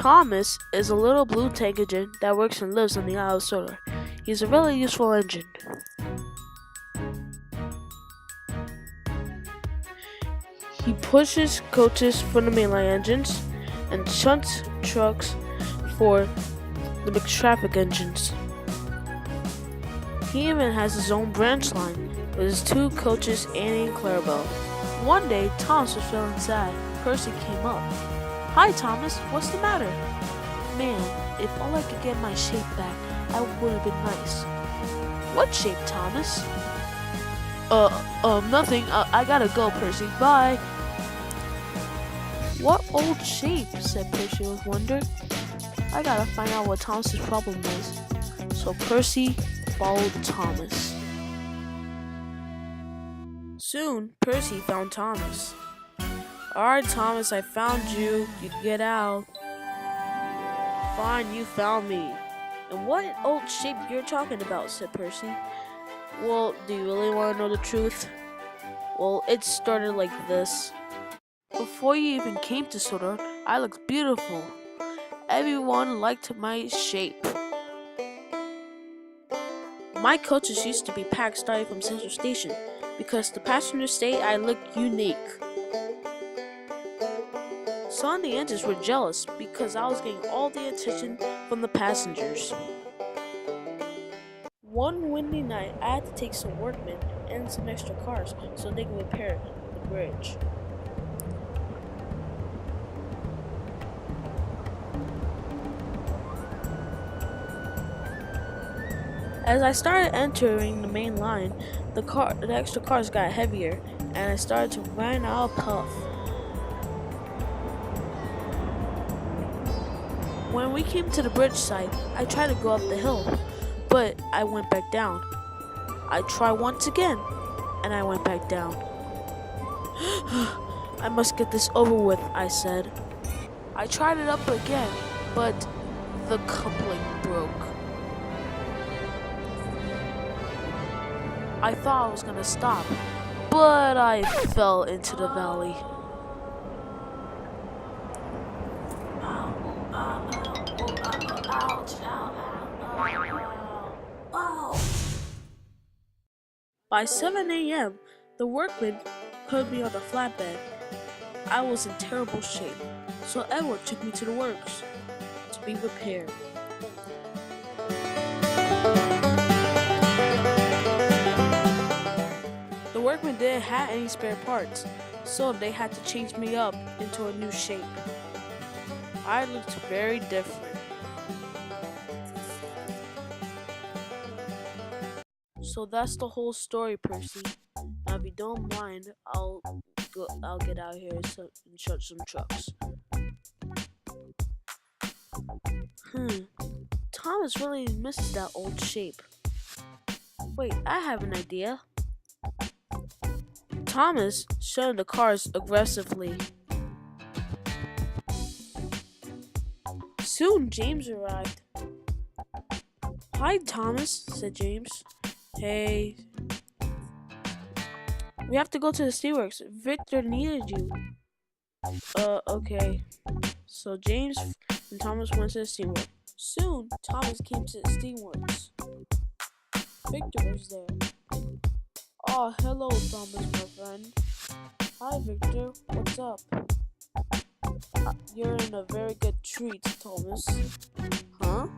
Thomas is a little blue tank engine that works and lives on the Isle of Solar. He's a really useful engine. He pushes coaches for the mainline engines and shunts trucks for the mixed traffic engines. He even has his own branch line with his two coaches, Annie and Clarabelle. One day, Thomas was feeling sad. Percy came up. "Hi, Thomas. What's the matter?" "Man, if all I could get my shape back, I would have been nice." "What shape, Thomas?" Nothing. I gotta go, Percy. Bye." "What old shape?" said Percy with wonder. "I gotta find out what Thomas's problem is." So Percy followed Thomas. Soon, Percy found Thomas. "Alright, Thomas, I found you. You can get out." "Fine, you found me." "And what old shape you're talking about?" said Percy. "Well, do you really want to know the truth?" "Well, it started like this. Before you even came to Solar, I looked beautiful. Everyone liked my shape. My coaches used to be packed starting from Central Station because the passengers say I look unique. Some of the engines were jealous because I was getting all the attention from the passengers. One windy night, I had to take some workmen and some extra cars so they could repair the bridge. As I started entering the main line, the extra cars got heavier, and I started to run out of puff. When we came to the bridge site, I tried to go up the hill, but I went back down. I tried once again, and I went back down. "I must get this over with," I said. I tried it up again, but the coupling broke. I thought I was gonna stop, but I fell into the valley. By 7 a.m., the workmen put me on the flatbed. I was in terrible shape, so Edward took me to the works to be repaired. The workmen didn't have any spare parts, so they had to change me up into a new shape. I looked very different. So that's the whole story, Percy. Now, if you don't mind, I'll get out here and shut some trucks. Thomas really misses that old shape. Wait, I have an idea. Thomas shutting the cars aggressively. Soon, James arrived. "Hi, Thomas," said James. "Hey. We have to go to the steelworks. Victor needed you." Okay." So James and Thomas went to the steelworks. Soon, Thomas came to the steelworks. Victor was there. "Oh, hello, Thomas, my friend." "Hi, Victor. What's up?" "You're in a very good treat, Thomas." "Huh?"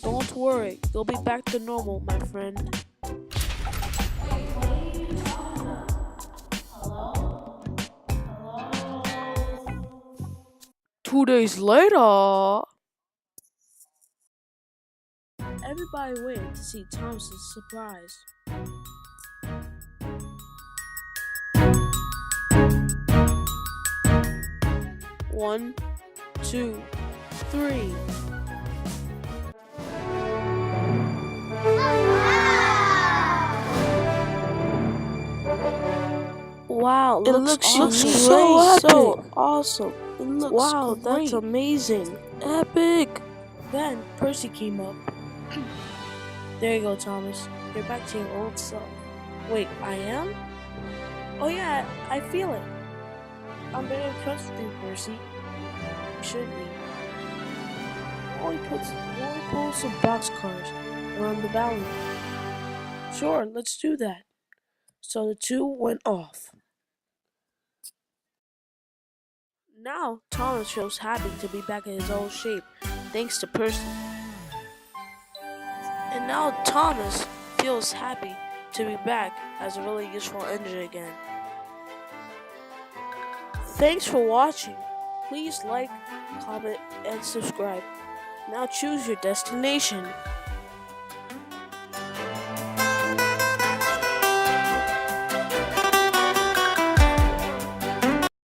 "Don't worry. You'll be back to normal, my friend." 2 days later, everybody waited to see Thomas's surprise. One, two, three. Wow, it looks so awesome. It looks wow, great. That's amazing. Epic. Then Percy came up. There you go, Thomas. You're back to your old self. Wait, I am? Oh yeah, I feel it. I'm very impressed with you, Percy. should we? While we pull some boxcars around the valley. Sure, let's do that. So the two went off. Now Thomas feels happy to be back in his old shape, thanks to Percy. And now Thomas feels happy to be back as a really useful engine again. Thanks for watching. Please like, comment, and subscribe. Now choose your destination.